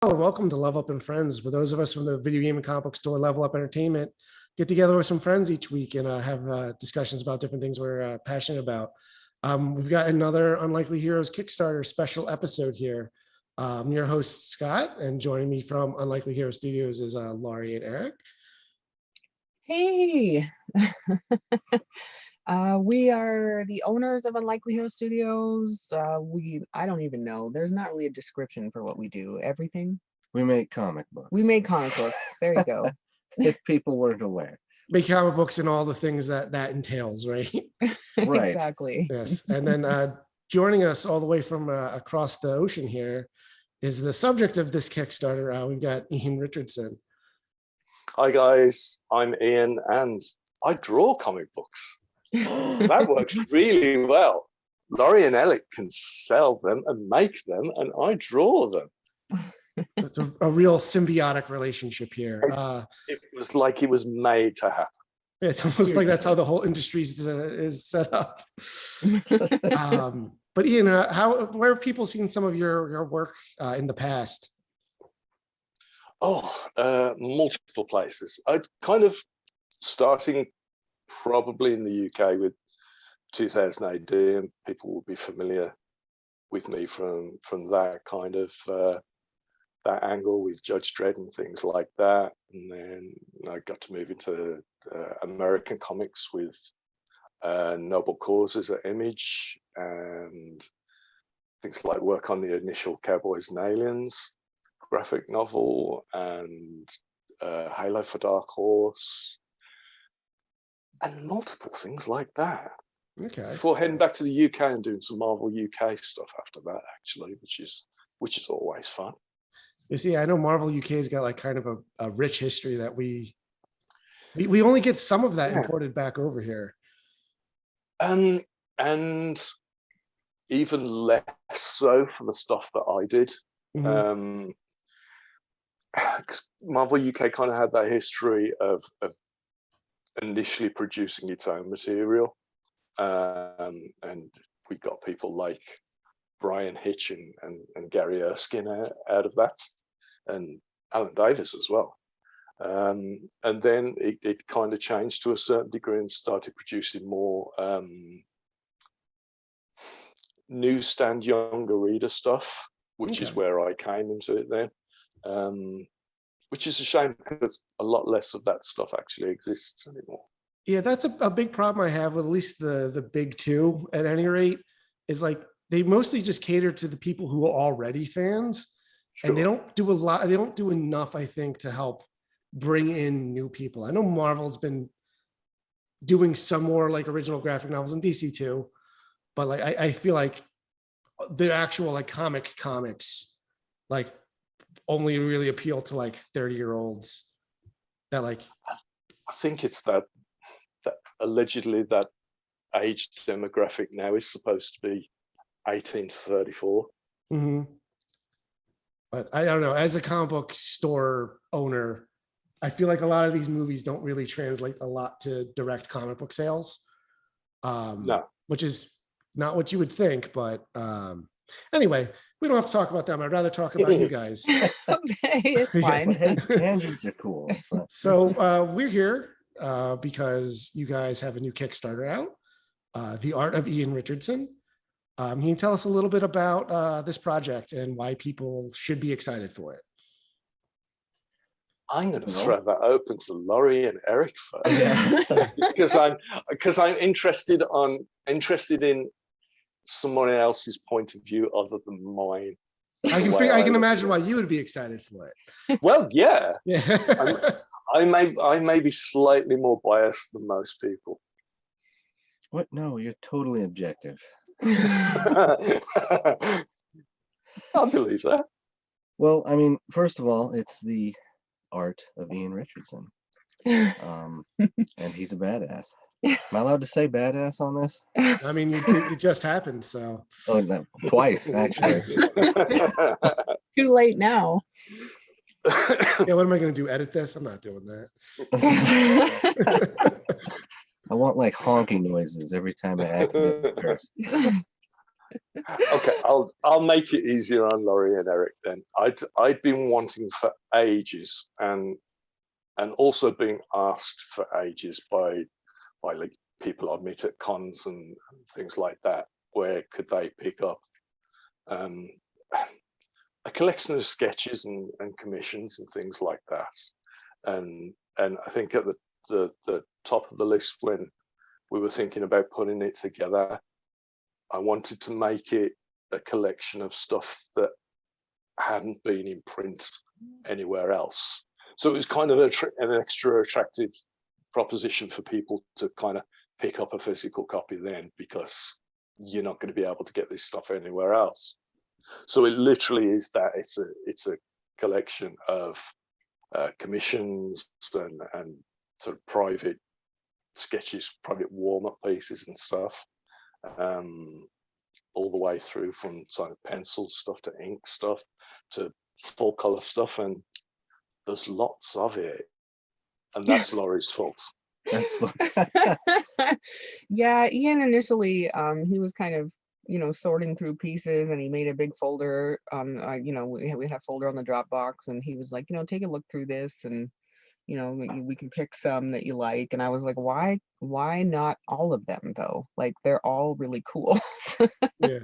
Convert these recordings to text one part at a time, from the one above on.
Welcome to Level Up and Friends. For those of us from the video game and comic book store, Level Up Entertainment, get together with some friends each week and have discussions about different things we're passionate about. We've got another Unlikely Heroes Kickstarter special episode here. I'm your host, Scott, and joining me from Unlikely Hero Studios is Laurie and Erek. Hey, we are the owners of Unlikely Hero Studios. I don't even know. There's not really a description for what we do. Everything. We make comic books. We make comic books. There you go. If people weren't aware. Make comic books and all the things that entails, right? Right. Exactly. Yes. And then joining us all the way from across the ocean here is the subject of this Kickstarter. We've got Ian Richardson. Hi guys, I'm Ian and I draw comic books. So that works really well. Laurie and Erek can sell them and make them and I draw them. It's a real symbiotic relationship here. It was like it was made to happen. It's almost like that's how the whole industry is set up. But Ian, where have people seen some of your work in the past? Multiple places. I kind of starting probably in the UK with 2000 AD, and people will be familiar with me from that kind of that angle with Judge Dredd and things like that. And then I got to move into American comics with Noble Causes at Image and things like work on the initial Cowboys and Aliens graphic novel and Halo for Dark Horse and multiple things like that. Okay. Before heading back to the UK and doing some Marvel UK stuff after that, actually, which is always fun. You see, I know Marvel UK has got like kind of a rich history that we only get some of that imported back over here. And even less so for the stuff that I did. Mm-hmm. Marvel UK kind of had that history of initially producing its own material, and we got people like Brian Hitch and Gary Erskine out of that, and Alan Davis as well. And then it kind of changed to a certain degree and started producing more newsstand younger reader stuff, which is where I came into it then. Which is a shame because a lot less of that stuff actually exists anymore. Yeah, that's a big problem I have with at least the big two at any rate, is like they mostly just cater to the people who are already fans. Sure. And they don't do enough, I think, to help bring in new people. I know Marvel's been doing some more like original graphic novels and DC too, but like I feel like the actual like comics like only really appeal to like 30-year-olds that like. I think it's that allegedly that age demographic now is supposed to be 18 to 34. Mm-hmm. But I don't know, as a comic book store owner, I feel like a lot of these movies don't really translate a lot to direct comic book sales. No, which is not what you would think, but anyway, we don't have to talk about them. I'd rather talk about you guys. Okay, it's fine. Tangents are cool. So we're here because you guys have a new Kickstarter out, The Art of Ian Richardson. Can you tell us a little bit about this project and why people should be excited for it? I'm going to throw that open to Laurie and Erek first, because I'm interested in someone else's point of view other than mine. I can imagine why you would be excited for it. Well, yeah. Yeah. I may be slightly more biased than most people. What? No, you're totally objective. I believe that. Well, I mean, first of all, it's the art of Ian Richardson, and he's a badass. Am I allowed to say badass on this? I mean, it just happened, so. Oh, no, twice actually. Too late now. Yeah, what am I going to do? Edit this? I'm not doing that. I want like honking noises every time I activate the curse. Okay, I'll make it easier on Laurie and Erek then. I'd been wanting for ages, and also being asked for ages by like people I meet at cons and things like that. Where could they pick up a collection of sketches and commissions and things like that? And I think at the top of the list when we were thinking about putting it together, I wanted to make it a collection of stuff that hadn't been in print anywhere else. So it was kind of an extra attractive proposition for people to kind of pick up a physical copy then, because you're not going to be able to get this stuff anywhere else. So it literally is that. It's a collection of commissions and sort of private sketches, private warm-up pieces and stuff, all the way through from sort of pencil stuff to ink stuff to full color stuff, and there's lots of it, and that's Laurie's fault. That's Yeah, Ian initially, he was kind of, sorting through pieces, and he made a big folder on, we had a folder on the Dropbox, and he was like, take a look through this, and we can pick some that you like. And I was like, why not all of them though? Like, they're all really cool. Yeah.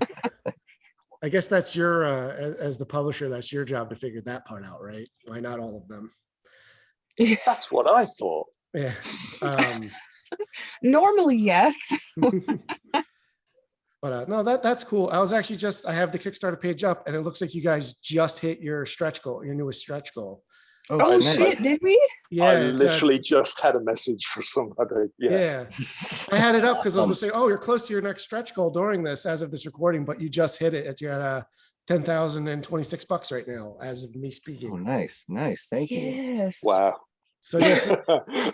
I guess that's your, as the publisher, that's your job to figure that part out, right? Why not all of them? That's what I thought. Yeah. Normally, yes. But no, that's cool. I was actually I have the Kickstarter page up, and it looks like you guys just hit your stretch goal, your newest stretch goal. Oh nice. shit, did we? Yeah, I literally just had a message for somebody. Yeah. I had it up because I was going to say, oh, you're close to your next stretch goal during this, as of this recording, but you just hit it. You're at $10,026 right now, as of me speaking. Oh, nice. Thank you. Yes. Wow. So yes,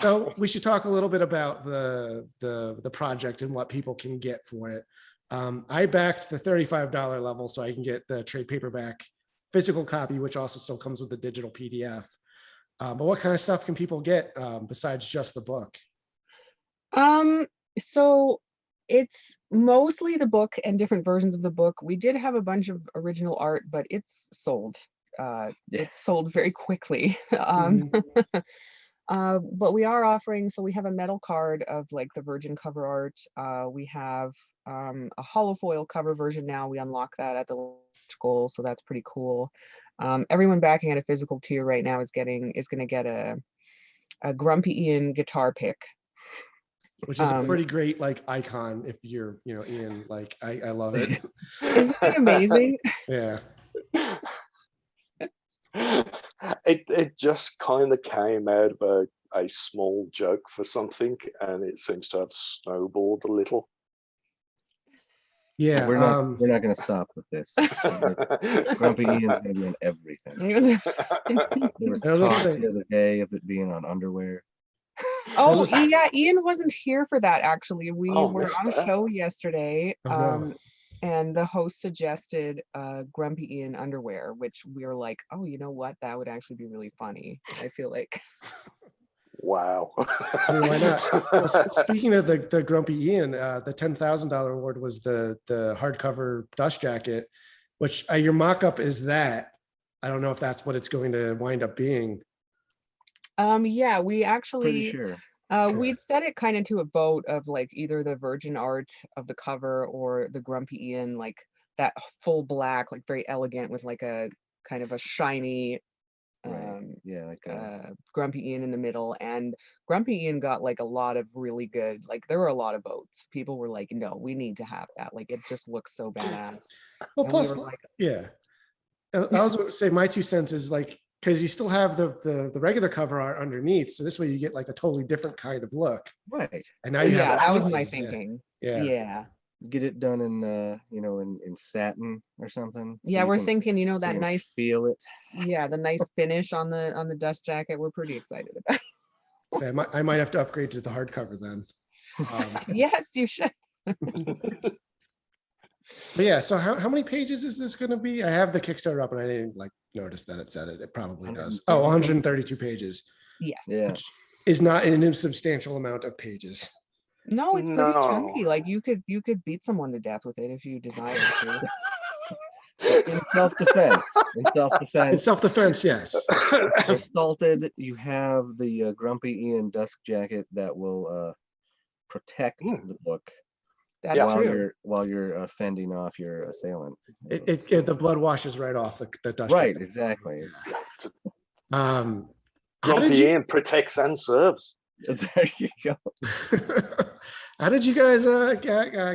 so we should talk a little bit about the project and what people can get for it. I backed the $35 level so I can get the trade paperback physical copy, which also still comes with the digital PDF. But what kind of stuff can people get besides just the book? So it's mostly the book and different versions of the book. We did have a bunch of original art, but it's sold. It's sold very quickly. But we are offering, so we have a metal card of like the Virgin cover art. We have a hollow foil cover version now. We unlock that at the goal, so that's pretty cool. Everyone backing at a physical tier right now is going to get a Grumpy Ian guitar pick, which is a pretty great like icon. If you're, Ian, like I love it. Isn't it amazing? Yeah. It just kind of came out of a small joke for something, and it seems to have snowballed a little. Yeah, we're not going to stop with this. Grumpy Ian's going to be on everything. There was talk the other day of it being on underwear. Oh yeah, Ian wasn't here for that actually. We were on a that. show yesterday, Oh, no. and the host suggested Grumpy Ian underwear, which we were like, oh, you know what? That would actually be really funny. I feel like. Wow. I mean, why not? Well, speaking of the Grumpy Ian, the $10,000 award was the hardcover dust jacket, which your mock-up is that. I don't know if that's what it's going to wind up being. Yeah, we actually Pretty sure. we'd set it kind of to a vote of like either the virgin art of the cover or the Grumpy Ian, like that full black, like very elegant with like a kind of a shiny Yeah, like Grumpy Ian in the middle. And Grumpy Ian got like a lot of really good, like there were a lot of votes. People were like, no, we need to have that. Like it just looks so badass. Well, And plus, we were like, yeah. I was going to say my 2 cents is like, because you still have the regular cover art underneath, so this way you get like a totally different kind of look. right. And now you yeah, have that was my pieces, thinking. Yeah. Yeah. Get it done in in satin or something. so Yeah, you we're can- thinking, so that you can nice, feel it. yeah, the nice finish on the dust jacket. We're pretty excited about. So I might have to upgrade to the hardcover then. Yes, you should. But yeah, so how many pages is this going to be? I have the Kickstarter up and I didn't like notice that it said it. It probably does. Oh, 132 pages. Yes. Yeah. Is not an insubstantial amount of pages. No, it's pretty chunky. No. Like you could beat someone to death with it if you desired to. In self-defense. In In self-defense. self-defense, yes. If you're assaulted, you have the Grumpy Ian Dusk Jacket that will protect the book That's Yeah. true. while you're fending off your assailant. The blood washes right off the dust. Right, exactly. How did Grumpy you Ian protects and serves. There you go. how did you guys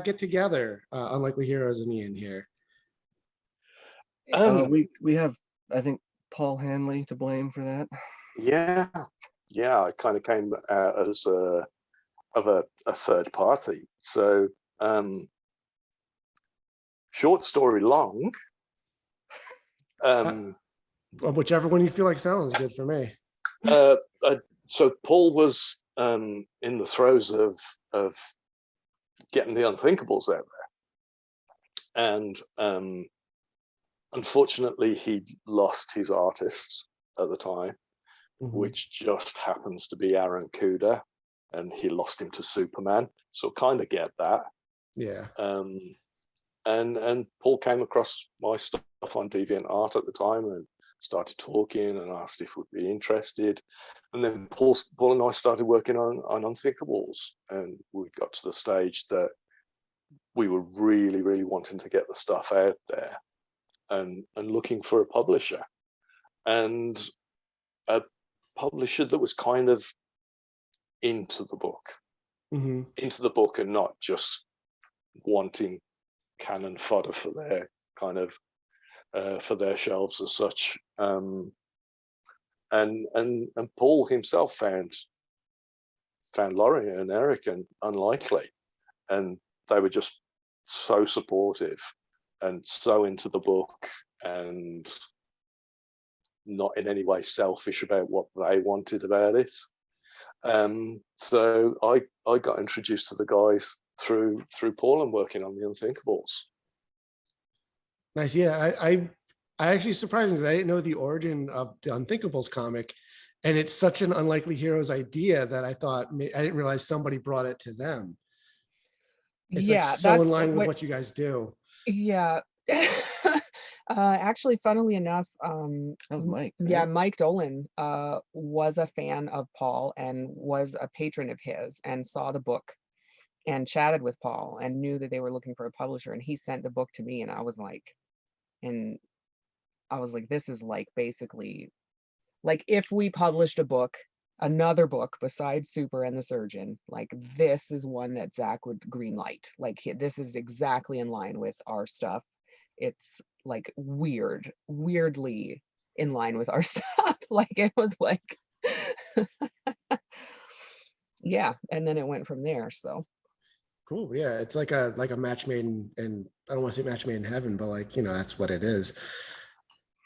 get together? Unlikely Heroes and Ian here. We have, I think, Paul Hanley to blame for that. Yeah, I kind of came out as a third party. So short story long. Well, whichever one you feel like sounds good for me. So Paul was in the throes of getting the Unthinkables out there, and unfortunately he lost his artist at the time, which just happens to be Aaron Kuda, and he lost him to Superman. So kind of get that. Yeah. And Paul came across my stuff on DeviantArt at the time and started talking and asked if we'd be interested. And then Paul and I started working on Unthinkables, and we got to the stage that we were really, really wanting to get the stuff out there and looking for a publisher. And a publisher that was kind of into the book and not just wanting canon fodder for their kind of for their shelves as such. And Paul himself found Laurie and Erek and Unlikely, and they were just so supportive and so into the book and not in any way selfish about what they wanted about it. So I got introduced to the guys through Paul and working on the Unthinkables. Nice. Yeah, I actually surprising because I didn't know the origin of the Unthinkables comic, and it's such an Unlikely Heroes idea that I thought I didn't realize somebody brought it to them. It's like so in line with what you guys do. Yeah. Actually, funnily enough, That was Mike. Right? yeah, Mike Dolan was a fan of Paul and was a patron of his and saw the book and chatted with Paul and knew that they were looking for a publisher, and he sent the book to me, and I was like, this is like basically like if we published another book besides Super and the Surgeon, like this is one that Zach would greenlight. Like this is exactly in line with our stuff. It's like weirdly in line with our stuff. Like it was like yeah, and then it went from there. So cool. Yeah, it's like a match made in I don't want to say match made in heaven, but like, that's what it is.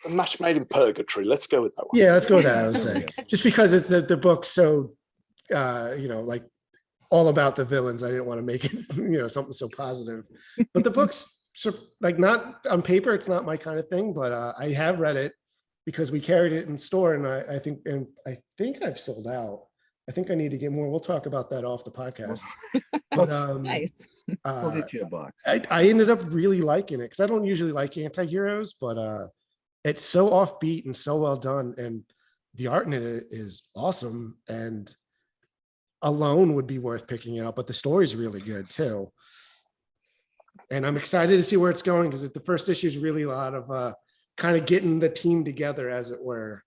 A match made in purgatory. Let's go with that one. Yeah, let's go with that. I was saying just because it's the book's so like all about the villains, I didn't want to make it something so positive. But the book's like not on paper, it's not my kind of thing, but I have read it because we carried it in store, and I think I've sold out. I think I need to get more. We'll talk about that off the podcast. But nice. We'll get you a box. I ended up really liking it because I don't usually like anti-heroes, but it's so offbeat and so well done, and the art in it is awesome, and alone would be worth picking it up, but the story's really good too. And I'm excited to see where it's going because the first issue is really a lot of kind of getting the team together, as it were.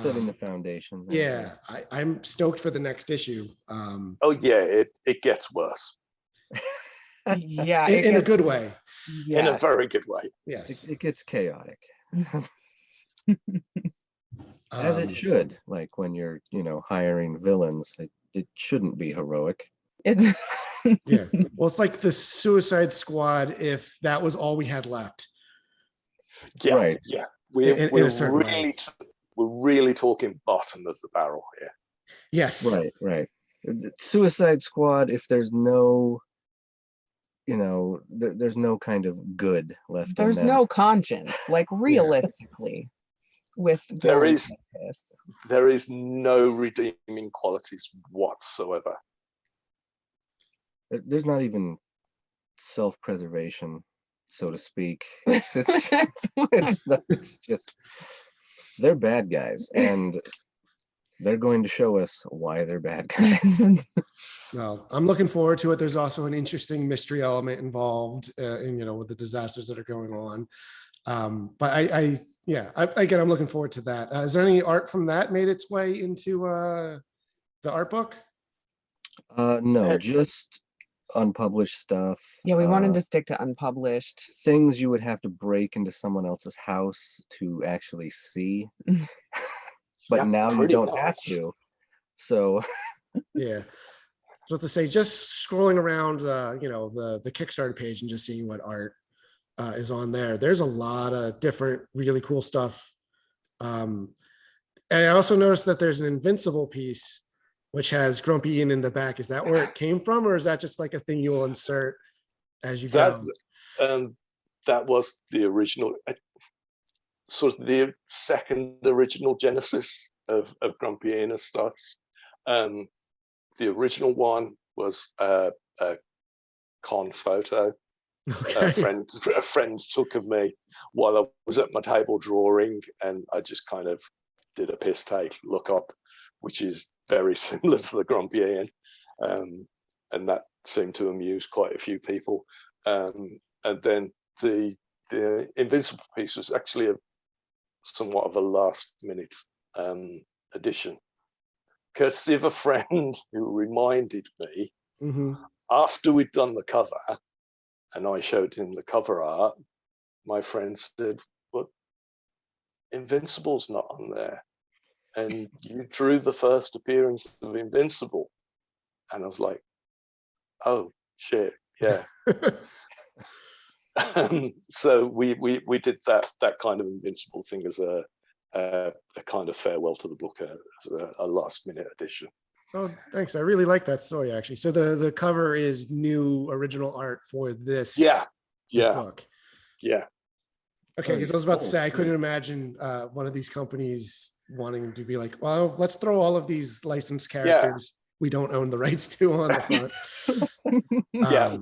Setting the foundation. Yeah, I'm stoked for the next issue. Oh yeah, it gets worse. Yeah, in a good way. Yeah. In a very good way. Yes, it gets chaotic. As it should. Like when you're hiring villains, it shouldn't be heroic. It's yeah. Well, it's like the Suicide Squad if that was all we had left. Yeah, right. Yeah. In a certain way. We're really talking bottom of the barrel here. Yes. Right. Suicide Squad if there's no there's no kind of good left. There's no conscience, like realistically. With there is no redeeming qualities whatsoever. there's not even self-preservation, so to speak. It's just they're bad guys, and they're going to show us why they're bad guys. Well, I'm looking forward to it. There's also an interesting mystery element involved in, with the disasters that are going on. But again, I'm looking forward to that. Is there any art from that made its way into the art book? No, just unpublished stuff. Yeah, we wanted to stick to unpublished. Things you would have to break into someone else's house to actually see. But now you don't have to. So yeah. So to say, just scrolling around, the Kickstarter page and just seeing what art is on there. There's a lot of different, really cool stuff. And I also noticed that there's an Invincible piece, which has Grumpy Ian in the back. Is that where it came from, or is that just like a thing you will insert as you go? That was the original, sort of the second original genesis of Grumpy Ian as stuff. The original one was a con photo. Okay. A friend took of me while I was at my table drawing, and I just kind of did a piss take look up, which is very similar to the Grumpy Ian, and that seemed to amuse quite a few people. And then the Invincible piece was actually somewhat of a last minute addition, courtesy of a friend who reminded me after we'd done the cover and I showed him the cover art. My friend said, "But Invincible's not on there, and you drew the first appearance of Invincible." And I was like, "Oh shit, yeah." So we did that kind of Invincible thing as a kind of farewell to the book, as a last minute addition. Oh, thanks. I really like that story, actually. So the cover is new original art for this book. Yeah. Okay, because I was about to say, I couldn't imagine one of these companies wanting to be like, well, let's throw all of these licensed characters we don't own the rights to on the front.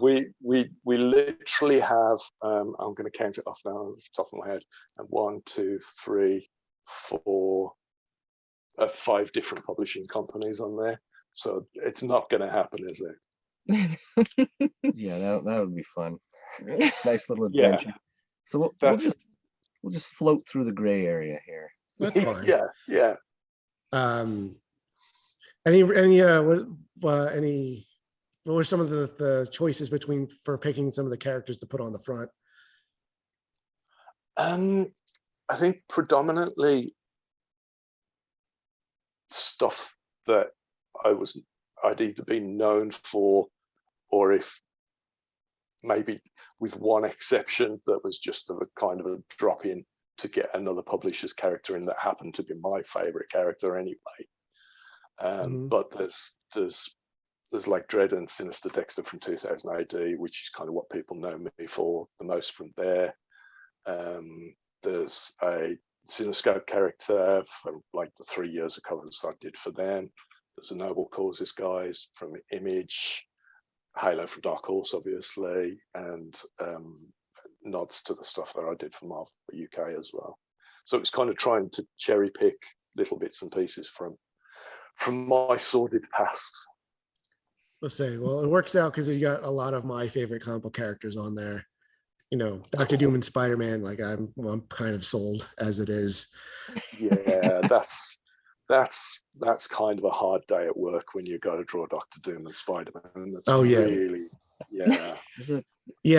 We literally have, I'm going to count it off now off the top of my head, 1, 2, 3, 4, 5 different publishing companies on there. So it's not going to happen, is it? Yeah, that would be fun. Nice little adventure. So we'll just float through the gray area here. That's fine. Yeah. What were some of the choices for picking some of the characters to put on the front? I think predominantly stuff that I'd either been known for, or if maybe with one exception that was just a kind of a drop in to get another publisher's character in that happened to be my favorite character anyway. But there's like Dread and Sinister Dexter from 2000 AD, which is kind of what people know me for the most from there. There's a Cinescope character from like the 3 years of covers I did for them. There's a Noble Causes guys from Image, Halo from Dark Horse, obviously, and nods to the stuff that I did for Marvel UK as well. So it's kind of trying to cherry pick little bits and pieces from my sordid past. Let's say, well, it works out because you got a lot of my favorite comic book characters on there. Dr. Doom and Spider-Man, like I'm kind of sold as it is. Yeah, that's kind of a hard day at work when you got to draw Dr. Doom and Spider-Man. That's really, yeah.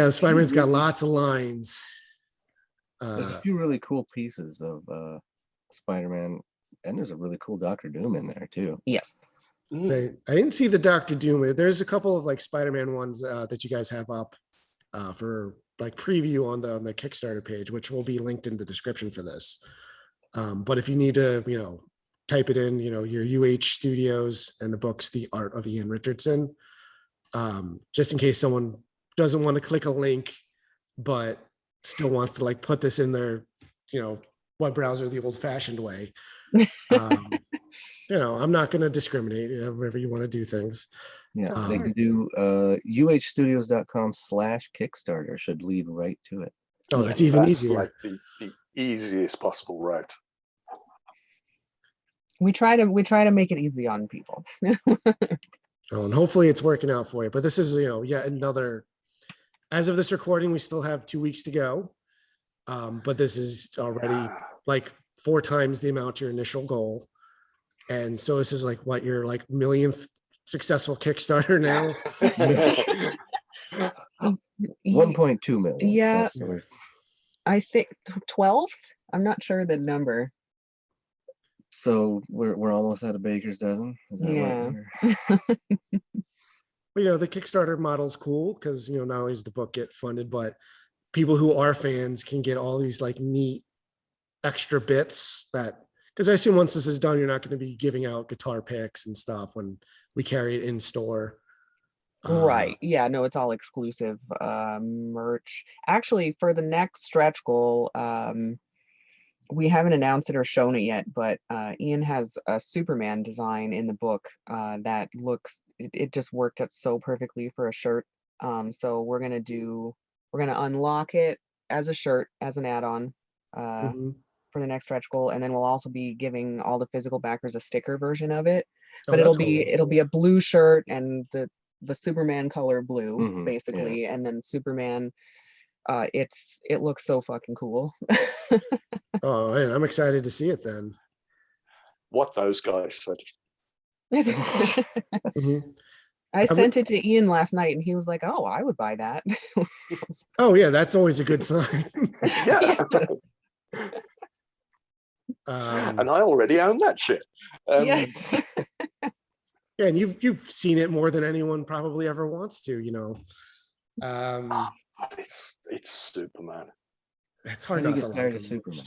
Spider-Man's got lots of lines. There's a few really cool pieces of Spider-Man, and there's a really cool Dr. Doom in there too. Yes. So I didn't see the Dr. Doom. There's a couple of like Spider-Man ones that you guys have up for like preview on the Kickstarter page, which will be linked in the description for this. But if you need to, type it in, your UH Studios and the book's The Art of Ian Richardson, just in case someone doesn't want to click a link, but still wants to like put this in their, web browser the old fashioned way. I'm not going to discriminate, wherever you want to do things. Yeah, Oh, they can do uhstudios.com/Kickstarter should lead right to it. Oh, that's And even that's easier. like the easiest possible route. We try to make it easy on people. Oh, and hopefully it's working out for you. But this is, yet another, as of this recording, we still have 2 weeks to go. But this is already like 4 times the amount your initial goal. And so this is like what your like millionth successful Kickstarter now. 1.2 million. Yeah. That's sort of- I think 12th. I'm not sure the number. So we're almost at a baker's dozen. Is that Yeah. But, the Kickstarter model is cool because, not only does the book get funded, but people who are fans can get all these like neat extra bits because I assume once this is done, you're not going to be giving out guitar picks and stuff when we carry it in store. Right. Yeah, no, it's all exclusive merch. Actually, for the next stretch goal, we haven't announced it or shown it yet, but Ian has a Superman design in the book that looks, it just worked out so perfectly for a shirt. So we're gonna unlock it as a shirt, as an add-on for the next stretch goal, and then we'll also be giving all the physical backers a sticker version of it. But it'll be a blue shirt and the Superman color blue, basically, and then Superman. It looks so fucking cool. Oh, man, I'm excited to see it then. What those guys said. I sent it to Ian last night and he was like, "Oh, I would buy that." Oh yeah, that's always a good sign. Yeah. And I already own that shit. Yeah, and you've seen it more than anyone probably ever wants to, It's Superman. It's hard not to like him. Superman.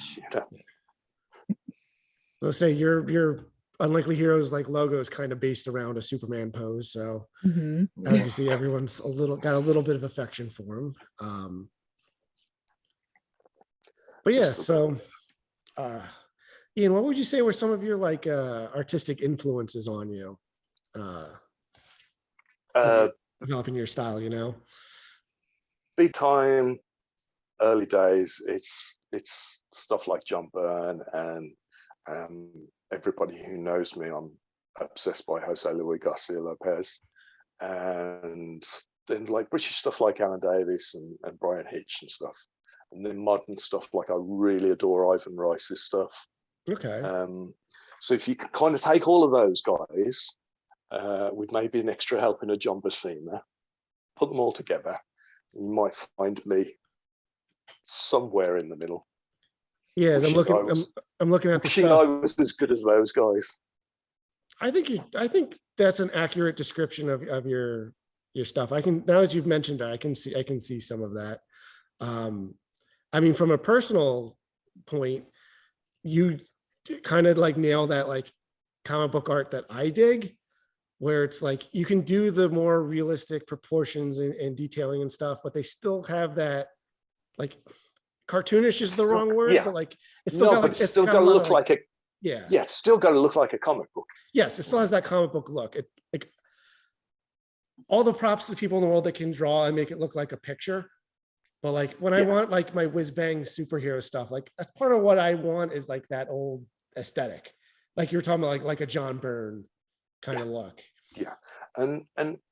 Let's say your Unlikely Heroes like logo is kind of based around a Superman pose, so obviously everyone's got a little bit of affection for him. But yeah, so Ian, what would you say were some of your like artistic influences on you developing your style? Big time, early days. It's stuff like John Byrne and everybody who knows me. I'm obsessed by Jose Luis Garcia Lopez, and then like British stuff like Alan Davis and Brian Hitch and stuff, and then modern stuff like I really adore Ivan Rice's stuff. Okay. So if you could kind of take all of those guys with maybe an extra help in a John Buscema, put them all together, you might find me somewhere in the middle. Yes, I'm looking at the stuff. I was as good as those guys. I think that's an accurate description of your stuff. Now that you've mentioned it, I can see some of that. I mean, from a personal point, you kind of like nail that like comic book art that I dig, where it's like you can do the more realistic proportions and detailing and stuff, but they still have that like cartoonish is the wrong word, but like it's still got to look like a it's still got to look like a comic book. Yes, it still has that comic book look. It like all the props to people in the world that can draw and make it look like a picture. But like when I want like my whiz bang superhero stuff, like that's part of what I want is like that old aesthetic, like you're talking about like a John Byrne kind of look. Yeah, and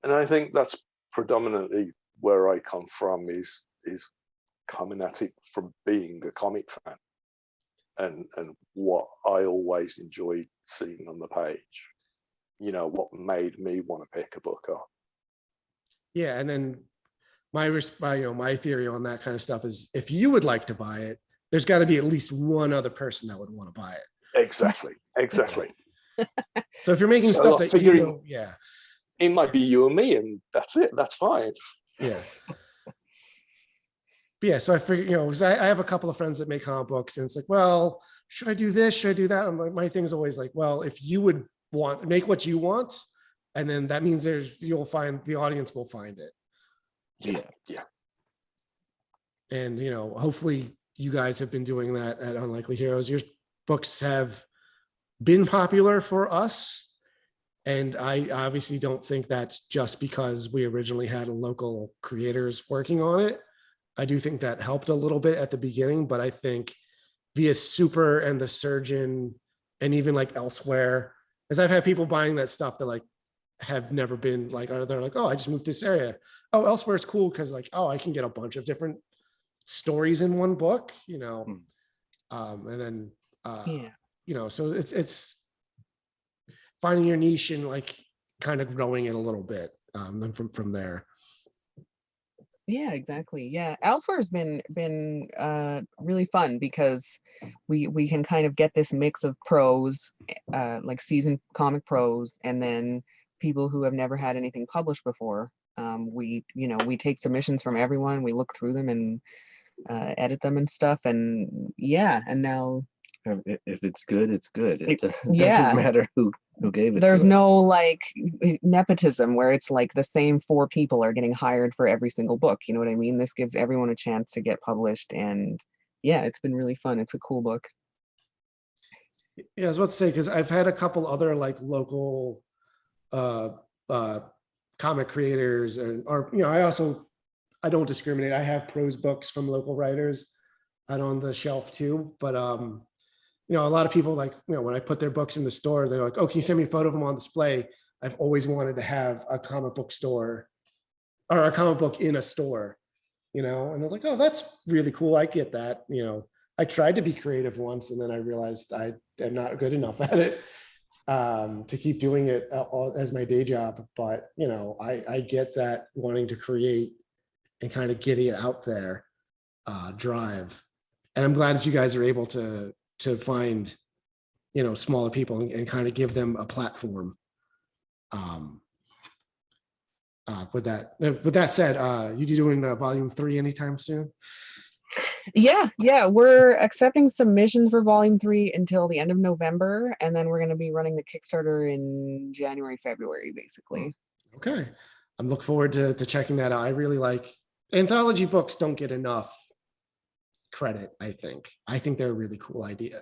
I think that's predominantly where I come from is coming at it from being a comic fan, and what I always enjoyed seeing on the page. What made me want to pick a book up. Yeah, and then my theory on that kind of stuff is if you would like to buy it, there's got to be at least one other person that would want to buy it. Exactly. So if you're making stuff that it might be you and me, and that's it. That's fine. Yeah. But yeah, so I figured, because I have a couple of friends that make comic books, and it's like, well, should I do this? Should I do that? And my thing is always like, well, if you would make what you want, and then that means you'll find the audience will find it. Yeah. And hopefully you guys have been doing that at Unlikely Heroes. Your books have been popular for us, And I obviously don't think that's just because we originally had local creators working on it. I do think that helped a little bit at the beginning, but I think via Super and the Surgeon and even like elsewhere, as I've had people buying that stuff that like have never been like, or they're like, oh, I just moved to this area. Oh, elsewhere is cool because like, oh, I can get a bunch of different stories in one book, you know. And then you know, so it's finding your niche and like kind of growing it a little bit. Then from there. Yeah, exactly. Yeah, elsewhere has been really fun because we can kind of get this mix of pros, like seasoned comic pros, and then people who have never had anything published before. We take submissions from everyone, we look through them and edit them and stuff, and yeah, and now if it's good, it's good. It yeah. doesn't matter who gave it. There's to us. no like nepotism where it's like the same 4 people are getting hired for every single book. You know what I mean? This gives everyone a chance to get published, and yeah, it's been really fun. It's a cool book. Yeah, I was about to say, because I've had a couple other like local comic creators, and or you know, I don't discriminate. I have prose books from local writers out on the shelf too. But you know, a lot of people like, you know, when I put their books in the store, they're like, oh, can you send me a photo of them on display? I've always wanted to have a comic book store or a comic book in a store, you know, and I was like, oh, that's really cool. I get that. You know, I tried to be creative once and then I realized I am not good enough at it to keep doing it as my day job. But, you know, I get that wanting to create and kind of get it out there drive. And I'm glad that you guys are able to find, you know, smaller people and kind of give them a platform. With that said, you doing volume 3 anytime soon? Yeah, we're accepting submissions for volume 3 until the end of November, and then we're going to be running the Kickstarter in January, February, basically. Okay, I'm looking forward to checking that out. I really like anthology books. Don't get enough credit. I think they're a really cool idea.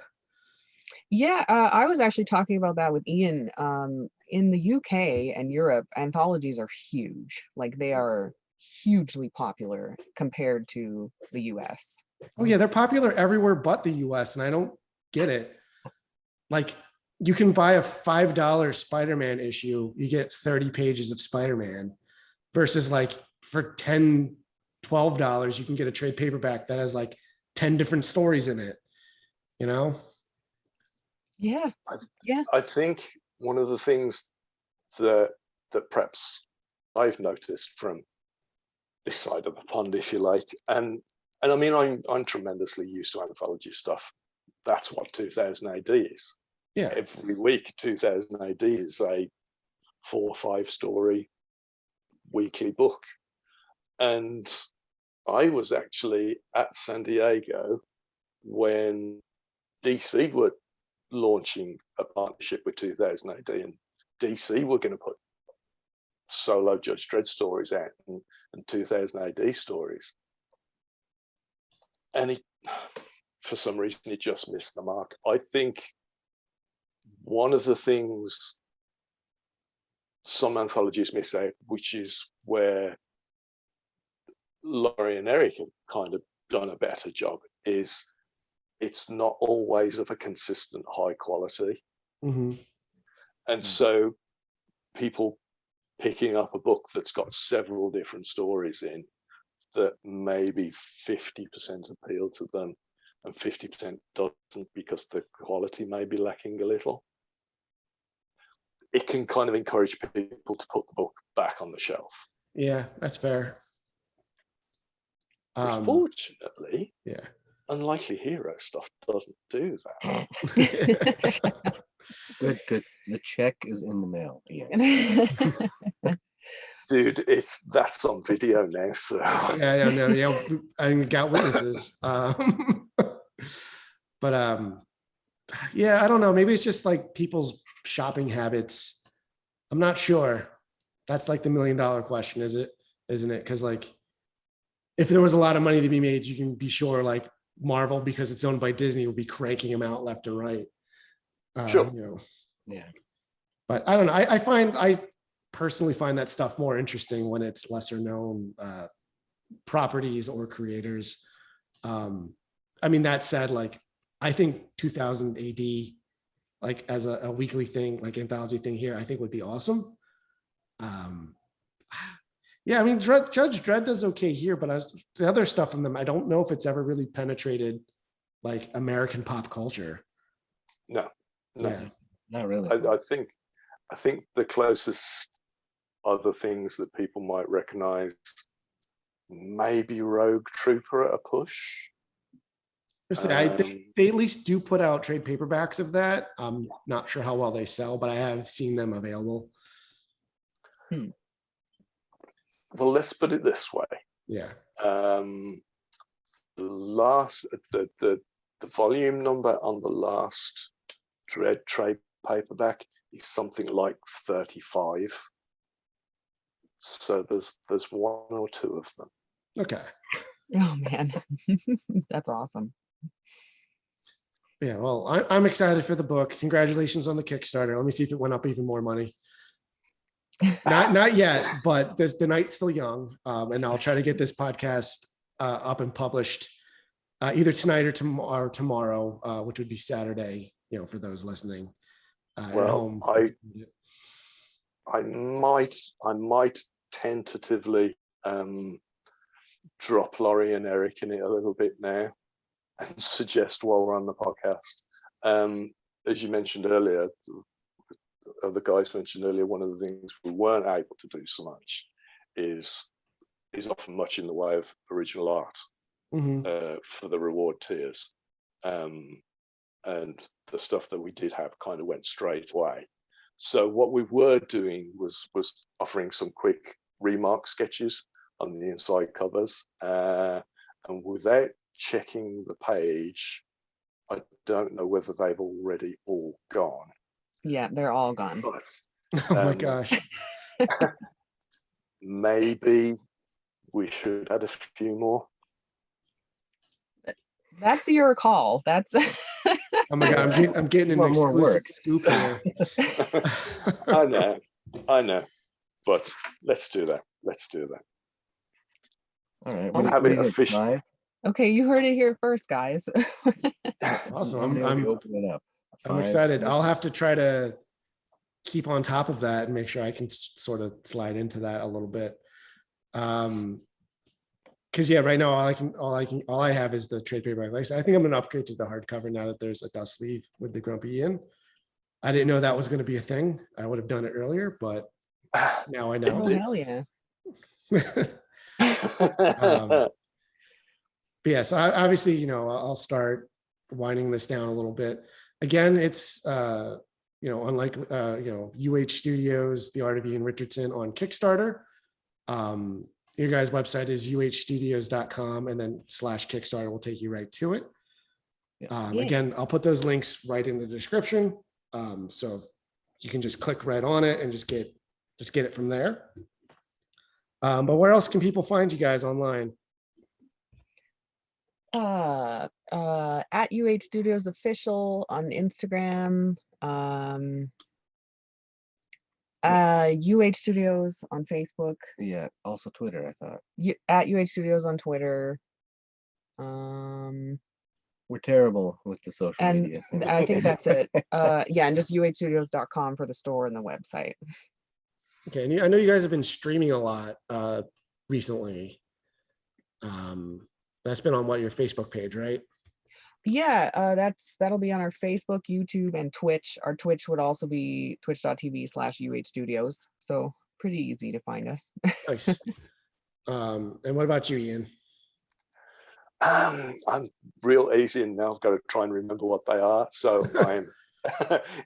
Yeah, I was actually talking about that with Ian. In the UK and Europe, anthologies are huge. Like they are hugely popular compared to the US. Oh yeah, they're popular everywhere but the US, and I don't get it. Like you can buy a $5 Spider-Man issue, you get 30 pages of Spider-Man, versus like for $10, $12, you can get a trade paperback that has like 10 different stories in it, you know? Yeah. I think one of the things that perhaps I've noticed from this side of the pond, if you like, and I mean, I'm tremendously used to anthology stuff. That's what 2000 AD is. Yeah. Every week, 2000 AD is a 4 or 5 story weekly book. And I was actually at San Diego when DC were launching a partnership with 2000 AD, and DC were going to put solo Judge Dredd stories out and 2000 AD stories. And for some reason, it just missed the mark. I think one of the things some anthologies miss out, which is where Laurie and Erek have kind of done a better job, is it's not always of a consistent high quality. Mm-hmm. And so people picking up a book that's got several different stories in that maybe 50% appeal to them and 50% doesn't because the quality may be lacking a little. It can kind of encourage people to put the book back on the shelf. Yeah, that's fair. Unfortunately, yeah, Unlikely Hero stuff doesn't do that. Good. The check is in the mail. Yeah. Dude, that's on video now. So yeah, no, yeah, I got witnesses. But yeah, I don't know. Maybe it's just like people's shopping habits. I'm not sure. That's like the $1 million question, isn't it? Because like, if there was a lot of money to be made, you can be sure like Marvel, because it's owned by Disney, will be cranking them out left and right. Sure. You know. Yeah. But I don't know. I personally find that stuff more interesting when it's lesser known properties or creators. I mean, that said, like, I think 2000 AD, like as a weekly thing, like anthology thing here, I think would be awesome. Yeah, I mean, Judge Dredd does okay here, but the other stuff from them, I don't know if it's ever really penetrated like American pop culture. No, Yeah. Not really. I think the closest other things that people might recognize, maybe Rogue Trooper at a push. They at least do put out trade paperbacks of that. I'm not sure how well they sell, but I have seen them available. Well, let's put it this way. Yeah. The volume number on the last Dredd trade paperback is something like 35. So there's one or two of them. Okay. Oh man, that's awesome. Yeah, well, I'm excited for the book. Congratulations on the Kickstarter. Let me see if it went up even more money. Not yet, but the night's still young, and I'll try to get this podcast up and published either tonight or tomorrow, which would be Saturday. You know, for those listening at home. I might tentatively drop Laurie and Erek in it a little bit now and suggest while we're on the podcast. As you mentioned earlier, the guys mentioned earlier, one of the things we weren't able to do so much is often much in the way of original art for the reward tiers. And the stuff that we did have kind of went straight away. So what we were doing was offering some quick remark sketches on the inside covers, and without checking the page, I don't know whether they've already all gone. Yeah, they're all gone. But, oh my gosh. Maybe we should add a few more. That's your call. That's Oh my god, I'm getting an exclusive scoop here. I know, but let's do that. All right, I'm having official. Okay, you heard it here first, guys. Awesome. I'm opening up. I'm excited. I'll have to try to keep on top of that and make sure I can sort of slide into that a little bit. Because yeah, right now all I have is the trade paperback. Like I think I'm gonna upgrade to the hardcover now that there's a dust sleeve with the Grumpy Ian. I didn't know that was gonna be a thing. I would have done it earlier, but now I know. Oh hell yeah. But yeah, so obviously, you know, I'll start winding this down a little bit. Again, it's you know, unlike you know, UH Studios, The Art of Ian Richardson on Kickstarter. Your guys' website is uhstudios.com, and then /Kickstarter will take you right to it. Again, I'll put those links right in the description, so you can just click right on it and just get it from there. But where else can people find you guys online? At UH Studios Official on Instagram. UH Studios on Facebook. Yeah, also Twitter, I thought. At UH Studios on Twitter. We're terrible with the social media. I think that's it. Yeah, and just uhstudios.com for the store and the website. Okay, and I know you guys have been streaming a lot recently. That's been on your Facebook page, right? Yeah, that'll be on our Facebook, YouTube, and Twitch. Our Twitch would also be twitch.tv/UH Studios. So pretty easy to find us. Nice. And what about you, Ian? I'm real easy, and now I've got to try and remember what they are. So I'm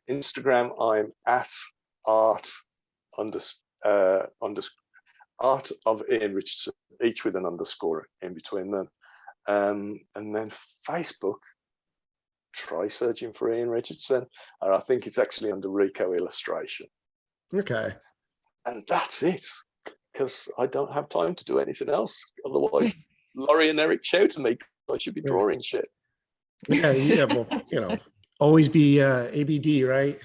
Instagram. I'm at art of Ian Richardson, each with an underscore in between them. And then Facebook, try searching for Ian Richardson, and I think it's actually under Rico Illustration. Okay. And that's it, because I don't have time to do anything else. Otherwise, Laurie and Erek shout to me, I should be drawing shit. Yeah, well, you know, always be ABD, right?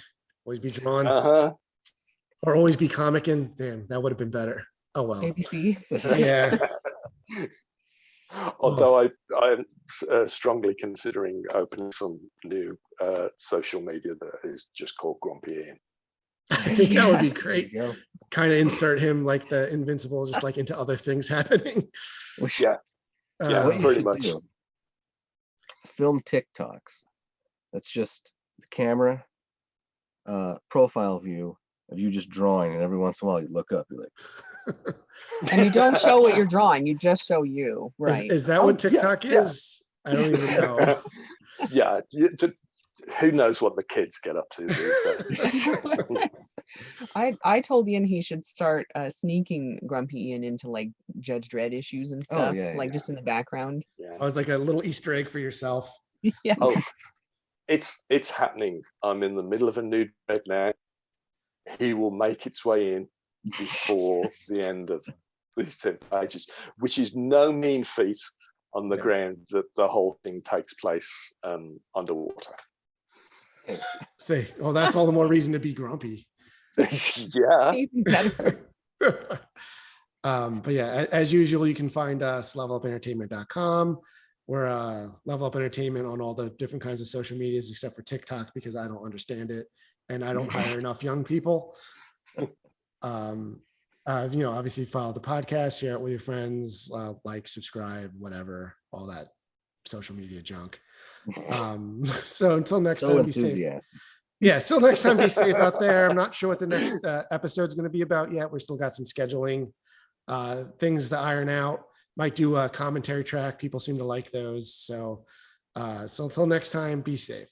Always be drawn. Or always be comicking. Damn, that would have been better. Oh well. ABC. Yeah. Although I'm strongly considering opening some new social media that is just called Grumpy Ian. I think that would be Yes. great. There you Kind of insert him like the Invincible, just like into other things happening. go. Yeah, yeah, What you pretty should much. do, film TikToks. That's just the camera, profile view of you just drawing, and every once in a while you look up, you're like, And you don't show what you're drawing, you just show you, right? Is that Oh, what TikTok yeah. is? I don't even know. Yeah, who knows what the kids get up to these days. I told Ian he should start sneaking Grumpy Ian into like Judge Dredd issues and Oh, stuff, yeah, like yeah. just in the background. Yeah. I was like a little Easter egg for yourself. Yeah. Oh, it's happening. I'm in the middle of a new dread now. He will make its way in before the end of these 10 pages, which is no mean feat on the ground that the whole thing takes place underwater. Say, well, that's all the more reason to be grumpy. Yeah. Even better. But yeah, as usual, you can find us levelupentertainment.com. We're Level Up Entertainment on all the different kinds of social medias except for TikTok because I don't understand it and I don't hire enough young people. Obviously follow the podcast, share it with your friends, like, subscribe, whatever, all that social media junk. So until next time, be safe. Yeah, till next time, be safe out there. I'm not sure what the next episode is going to be about yet. We still got some scheduling things to iron out. Might do a commentary track. People seem to like those. So until next time, be safe.